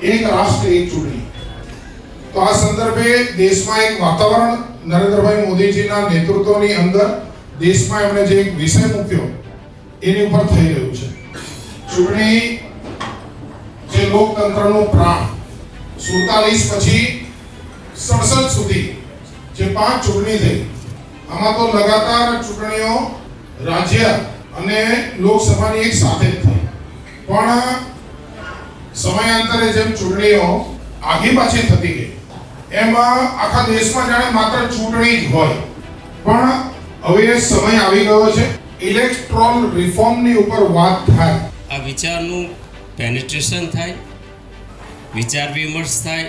એક રાષ્ટ્ર એક ચૂંટણી। તો આ સંદર્ભે દેશમાં એક વાતાવરણ નરેન્દ્રભાઈ મોદીજીના નેતૃત્વની અંદર દેશમાં એમણે જે એક વિષય મૂક્યો એની ઉપર થઈ રહ્યું છે। ચૂંટણી જે લોકતંત્રનો પ્રાણ 47 પછી 67 સુધી જે 5 ચૂંટણી થઈ, આમાં તો લગાતાર ચૂંટણીઓ રાજ્ય અને લોકસભાની એક સાથે જ થઈ, પણ સમયાંતરે જેમ ચૂંટણીઓ આગી પાછી થતી ગઈ એમાં આખા દેશમાં જાણે માત્ર ચૂંટણી જ હોય, પણ હવે એ સમય આવી ગયો છે ઇલેક્ટોરલ રિફોર્મની ઉપર વાત થાય, આ વિચારનું પેનિટ્રેશન થાય, વિચાર વિમર્શ થાય,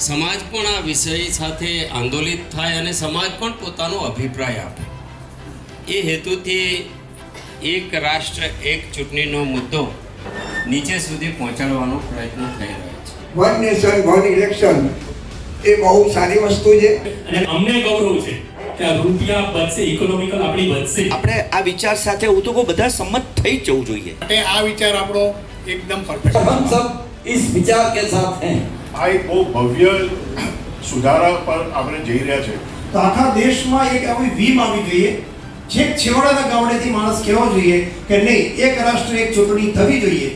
સમાજ પણ આ વિષય સાથે આંદોલિત થાય અને સમાજ પણ પોતાનો અભિપ્રાય આપે। એ હેતુથી એક રાષ્ટ્ર એક ચૂંટણીનો મુદ્દો નીચે સુધી પહોંચાડવાનો પ્રયત્ન થઈ રહ્યો છે। વન નેશન વન ઇલેક્શન એ બહુ સારી વસ્તુ છે અને અમને ગૌરવ છે કે આ રૂપિયા બચશે, ઇકોનોમિકલ આપણી બચશે। આપણે આ વિચાર સાથે હું તો કહું બધા સંમત થઈ જવું જોઈએ। માટે આ વિચાર આપણો એકદમ પરફેક્ટ। हम सब इस विचार के साथ हैं। આ એક બહુ ભવ્ય સુધારા પર આપણે જઈ રહ્યા છે। તો આખા દેશમાં એક આવી વીમ આવી જોઈએ, છેક છેવાડાના ગામડેથી માણસ કહેવો જોઈએ કે નહીં, એક રાષ્ટ્ર એક ચૂંટણી થવી જોઈએ।